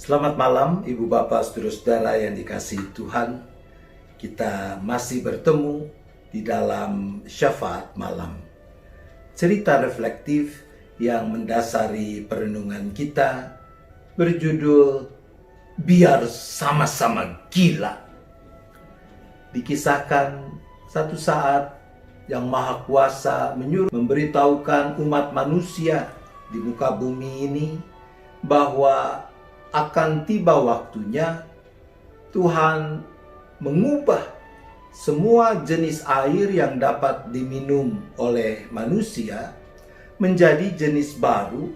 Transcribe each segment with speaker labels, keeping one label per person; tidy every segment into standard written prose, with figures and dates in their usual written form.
Speaker 1: Selamat malam Ibu Bapak Saudara-saudara yang dikasihi Tuhan. Kita masih bertemu di dalam syafaat malam. Cerita reflektif yang mendasari perenungan kita berjudul Biar Sama-sama Gila. Dikisahkan satu saat yang Maha Kuasa menyuruh memberitahukan umat manusia di muka bumi ini bahwa akan tiba waktunya Tuhan mengubah semua jenis air yang dapat diminum oleh manusia menjadi jenis baru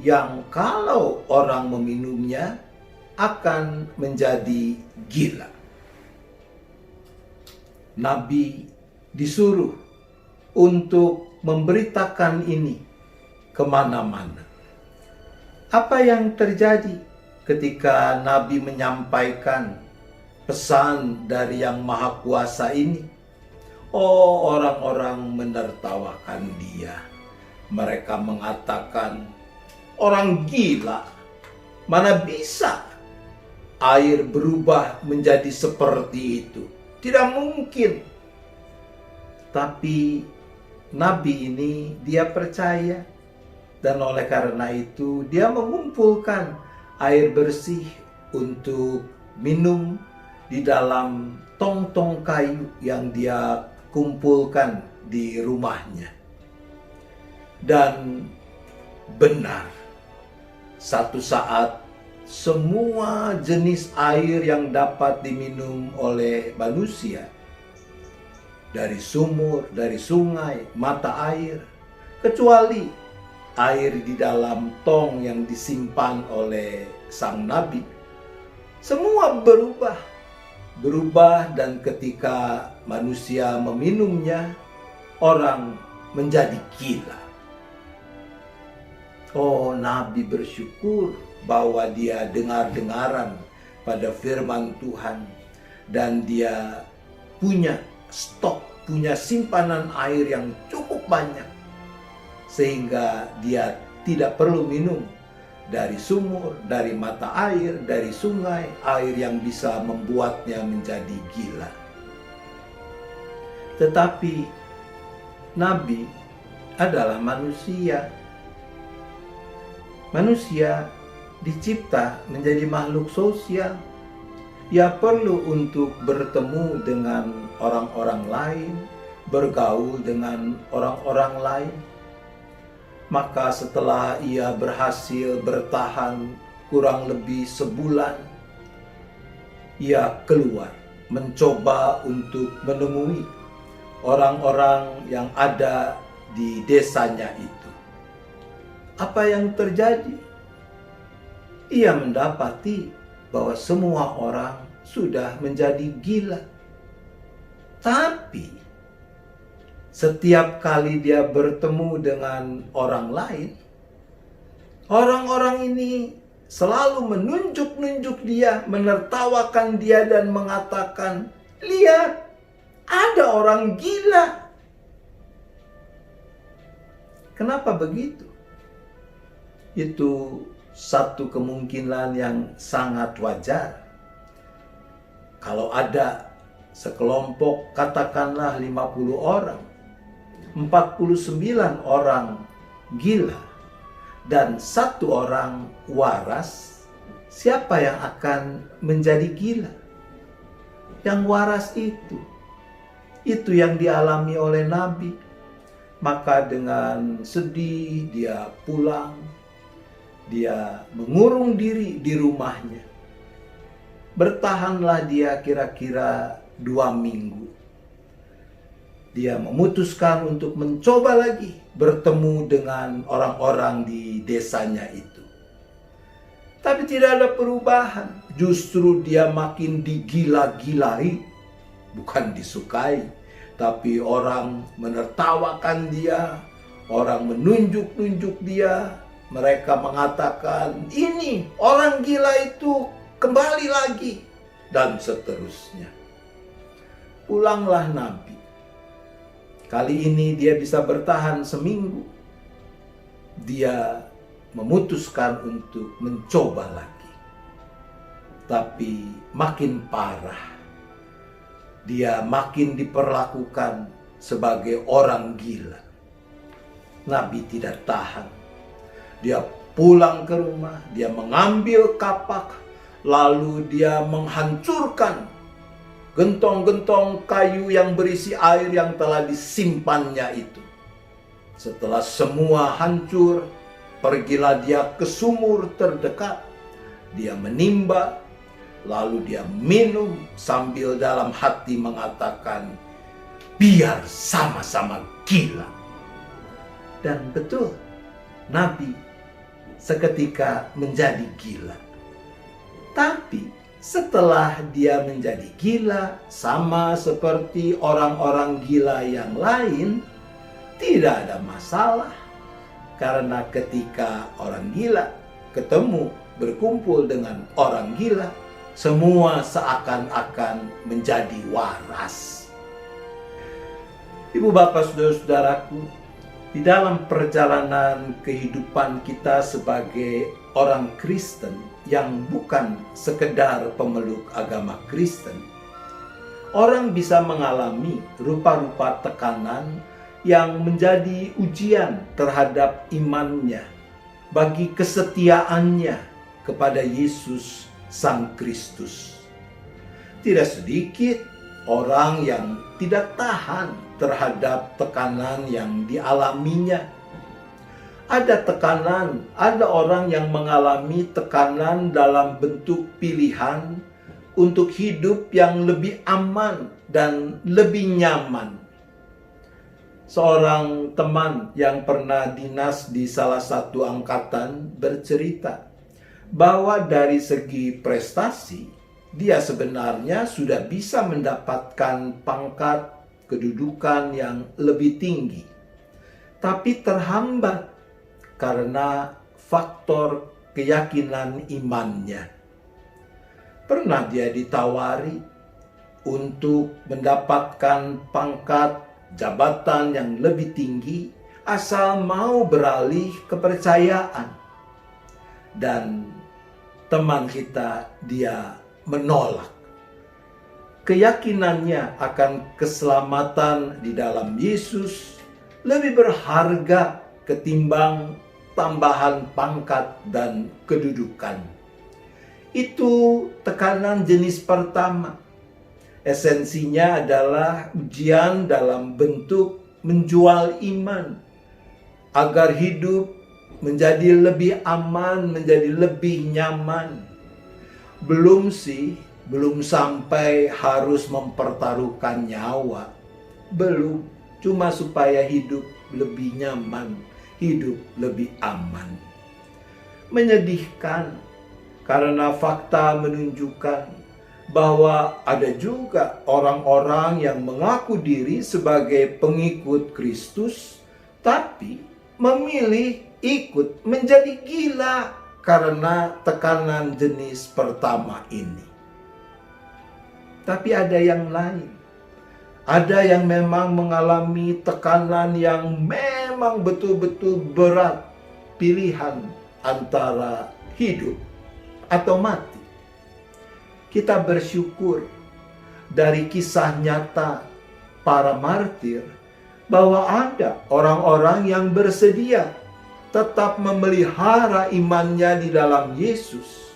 Speaker 1: yang kalau orang meminumnya akan menjadi gila. Nabi disuruh untuk memberitakan ini kemana-mana. Apa yang terjadi ketika Nabi menyampaikan pesan dari Yang Maha Kuasa ini? Oh, orang-orang menertawakan dia. Mereka mengatakan, orang gila, mana bisa air berubah menjadi seperti itu? Tidak mungkin. Tapi Nabi ini dia percaya. Dan oleh karena itu dia mengumpulkan air bersih untuk minum di dalam tong-tong kayu yang dia kumpulkan di rumahnya. Dan benar, satu saat semua jenis air yang dapat diminum oleh manusia, dari sumur, dari sungai, mata air, kecuali air di dalam tong yang disimpan oleh sang nabi, semua berubah dan ketika manusia meminumnya, orang menjadi gila. Oh, nabi bersyukur bahwa dia dengar-dengaran pada firman Tuhan dan dia punya stok, punya simpanan air yang cukup banyak sehingga dia tidak perlu minum dari sumur, dari mata air, dari sungai, air yang bisa membuatnya menjadi gila. Tetapi Nabi adalah manusia. Manusia dicipta menjadi makhluk sosial. Ia perlu untuk bertemu dengan orang-orang lain, bergaul dengan orang-orang lain. Maka setelah ia berhasil bertahan kurang lebih sebulan, ia keluar mencoba untuk menemui orang-orang yang ada di desanya itu. Apa yang terjadi? Ia mendapati bahwa semua orang sudah menjadi gila. Tapi setiap kali dia bertemu dengan orang lain, orang-orang ini selalu menunjuk-nunjuk dia, menertawakan dia dan mengatakan, lihat, ada orang gila. Kenapa begitu? Itu satu kemungkinan yang sangat wajar. Kalau ada sekelompok, katakanlah 50 orang, 49 orang gila dan 1 orang waras, siapa yang akan menjadi gila? Yang waras itu yang dialami oleh Nabi. Maka dengan sedih dia pulang, dia mengurung diri di rumahnya. Bertahanlah dia kira-kira 2 minggu. Dia memutuskan untuk mencoba lagi bertemu dengan orang-orang di desanya itu. Tapi tidak ada perubahan. Justru dia makin digila-gilai. Bukan disukai. Tapi orang menertawakan dia. Orang menunjuk-nunjuk dia. Mereka mengatakan, ini orang gila itu kembali lagi. Dan seterusnya. Pulanglah Nabi. Kali ini dia bisa bertahan seminggu. Dia memutuskan untuk mencoba lagi. tapi makin parah. Dia makin diperlakukan sebagai orang gila. Nabi tidak tahan. Dia pulang ke rumah, dia mengambil kapak, lalu dia menghancurkan gentong-gentong kayu yang berisi air yang telah disimpannya itu. Setelah semua hancur, pergilah dia ke sumur terdekat. Dia menimba, lalu dia minum sambil dalam hati mengatakan, biar sama-sama gila. Dan betul, Nabi seketika menjadi gila. Tapi setelah dia menjadi gila, sama seperti orang-orang gila yang lain, tidak ada masalah. Karena ketika orang gila ketemu berkumpul dengan orang gila, semua seakan-akan menjadi waras. Ibu bapak saudara-saudaraku, di dalam perjalanan kehidupan kita sebagai orang Kristen yang bukan sekedar pemeluk agama Kristen, orang bisa mengalami rupa-rupa tekanan yang menjadi ujian terhadap imannya bagi kesetiaannya kepada Yesus Sang Kristus. Tidak sedikit orang yang tidak tahan terhadap tekanan yang dialaminya. Ada tekanan, ada orang yang mengalami tekanan dalam bentuk pilihan untuk hidup yang lebih aman dan lebih nyaman. Seorang teman yang pernah dinas di salah satu angkatan bercerita bahwa dari segi prestasi, dia sebenarnya sudah bisa mendapatkan pangkat kedudukan yang lebih tinggi. Tapi terhambat karena faktor keyakinan imannya. Pernah dia ditawari untuk mendapatkan pangkat jabatan yang lebih tinggi asal mau beralih kepercayaan. Dan teman kita dia menolak. Keyakinannya akan keselamatan di dalam Yesus lebih berharga ketimbang tambahan pangkat dan kedudukan. Itu tekanan jenis pertama. Esensinya adalah ujian dalam bentuk menjual iman agar hidup menjadi lebih aman, menjadi lebih nyaman. Belum sampai harus mempertaruhkan nyawa. Belum, cuma supaya hidup lebih nyaman, hidup lebih aman. Menyedihkan karena fakta menunjukkan bahwa ada juga orang-orang yang mengaku diri sebagai pengikut Kristus, tapi memilih ikut menjadi gila karena tekanan jenis pertama ini. Tapi ada yang lain. Ada yang memang mengalami tekanan yang memang betul-betul berat, pilihan antara hidup atau mati. Kita bersyukur dari kisah nyata para martir bahwa ada orang-orang yang bersedia tetap memelihara imannya di dalam Yesus,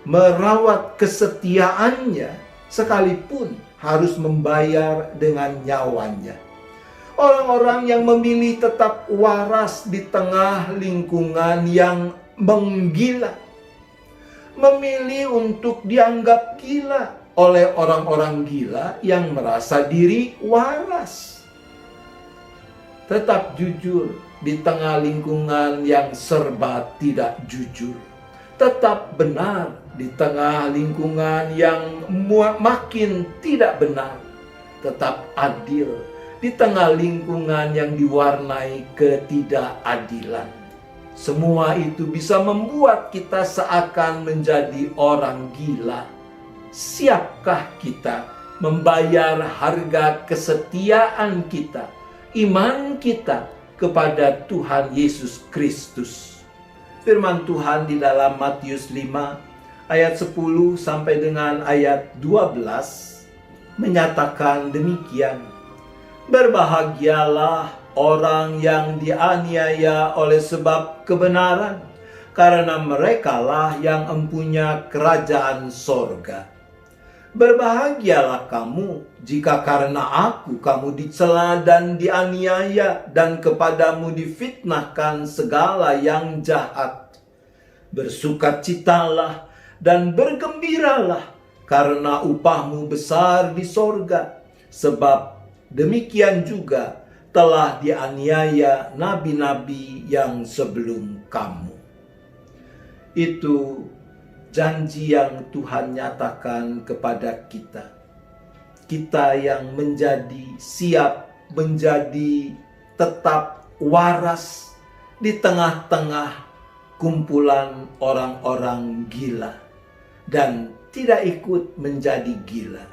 Speaker 1: merawat kesetiaannya sekalipun harus membayar dengan nyawanya. Orang-orang yang memilih tetap waras di tengah lingkungan yang menggila, memilih untuk dianggap gila oleh orang-orang gila yang merasa diri waras. Tetap jujur di tengah lingkungan yang serba tidak jujur. Tetap benar di tengah lingkungan yang makin tidak benar. Tetap adil di tengah lingkungan yang diwarnai ketidakadilan. Semua itu bisa membuat kita seakan menjadi orang gila. Siapkah kita membayar harga kesetiaan kita, iman kita kepada Tuhan Yesus Kristus? Firman Tuhan di dalam Matius 5 ayat 10 sampai dengan ayat 12 menyatakan demikian. Berbahagialah orang yang dianiaya oleh sebab kebenaran, karena merekalah yang empunya kerajaan sorga. Berbahagialah kamu jika karena aku kamu dicela dan dianiaya, dan kepadamu difitnahkan segala yang jahat. Bersukacitalah dan bergembiralah, karena upahmu besar di sorga, sebab demikian juga telah dianiaya nabi-nabi yang sebelum kamu. Itu janji yang Tuhan nyatakan kepada kita. Kita yang menjadi siap, menjadi tetap waras di tengah-tengah kumpulan orang-orang gila, dan tidak ikut menjadi gila.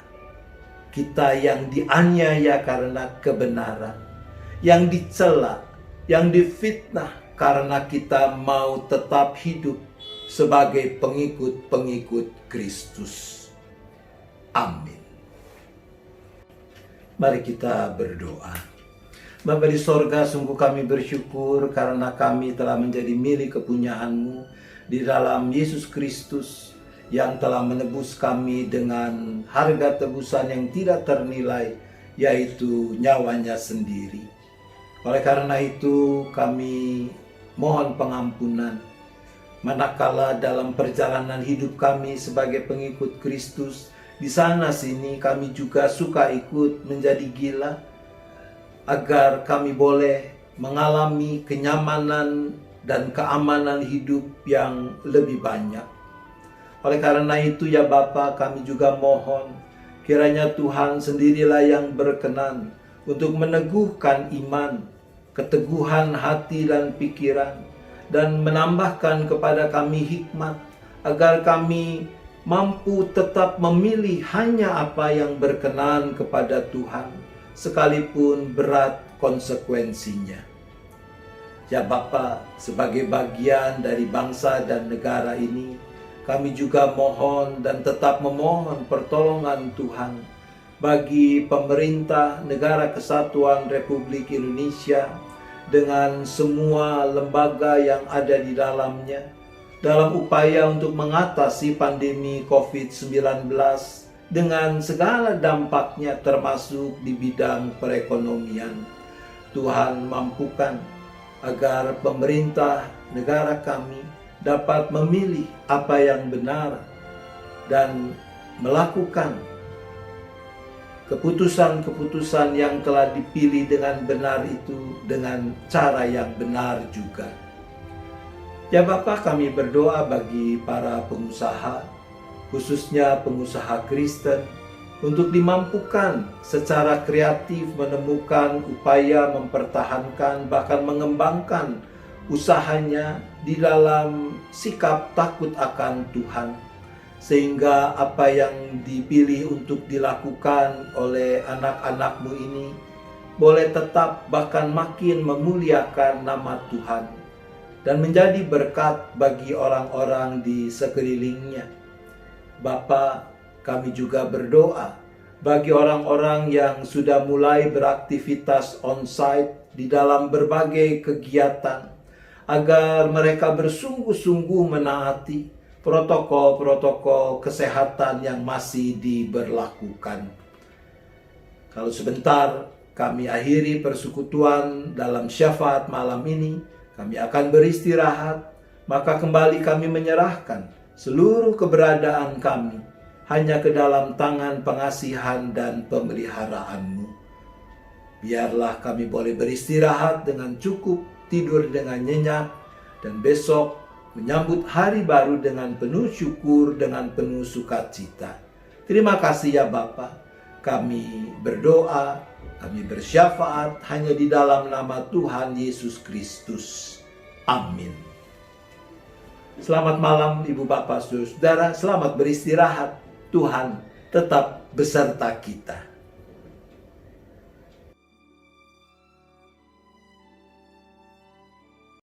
Speaker 1: Kita yang dianiaya karena kebenaran, yang dicela, yang difitnah karena kita mau tetap hidup sebagai pengikut-pengikut Kristus. Amin. Mari kita berdoa. Bapa di sorga, sungguh kami bersyukur karena kami telah menjadi milik kepunyaan-Mu di dalam Yesus Kristus, yang telah menebus kami dengan harga tebusan yang tidak ternilai, yaitu nyawanya sendiri. Oleh karena itu kami mohon pengampunan, manakala dalam perjalanan hidup kami sebagai pengikut Kristus, di sana sini kami juga suka ikut menjadi gila, agar kami boleh mengalami kenyamanan dan keamanan hidup yang lebih banyak. Oleh karena itu ya Bapa, kami juga mohon kiranya Tuhan sendirilah yang berkenan untuk meneguhkan iman, keteguhan hati dan pikiran, dan menambahkan kepada kami hikmat, agar kami mampu tetap memilih hanya apa yang berkenan kepada Tuhan, sekalipun berat konsekuensinya. Ya Bapa, sebagai bagian dari bangsa dan negara ini, kami juga mohon dan tetap memohon pertolongan Tuhan bagi pemerintah Negara Kesatuan Republik Indonesia dengan semua lembaga yang ada di dalamnya, dalam upaya untuk mengatasi pandemi COVID-19 dengan segala dampaknya, termasuk di bidang perekonomian. Tuhan mampukan agar pemerintah negara kami dapat memilih apa yang benar dan melakukan keputusan-keputusan yang telah dipilih dengan benar itu dengan cara yang benar juga. Ya Bapa, kami berdoa bagi para pengusaha, khususnya pengusaha Kristen, untuk dimampukan secara kreatif menemukan upaya mempertahankan bahkan mengembangkan usahanya di dalam sikap takut akan Tuhan, sehingga apa yang dipilih untuk dilakukan oleh anak-anak-Mu ini boleh tetap bahkan makin memuliakan nama Tuhan dan menjadi berkat bagi orang-orang di sekelilingnya. Bapa, kami juga berdoa bagi orang-orang yang sudah mulai beraktivitas on-site di dalam berbagai kegiatan, agar mereka bersungguh-sungguh menaati protokol-protokol kesehatan yang masih diberlakukan. Kalau sebentar kami akhiri persekutuan dalam syafaat malam ini, kami akan beristirahat, maka kembali kami menyerahkan seluruh keberadaan kami hanya ke dalam tangan pengasihan dan pemeliharaan-Mu. Biarlah kami boleh beristirahat dengan cukup, tidur dengan nyenyak, dan besok menyambut hari baru dengan penuh syukur, dengan penuh sukacita. Terima kasih ya Bapa. Kami berdoa, kami bersyafaat hanya di dalam nama Tuhan Yesus Kristus. Amin. Selamat malam Ibu Bapak Saudara, selamat beristirahat. Tuhan tetap beserta kita.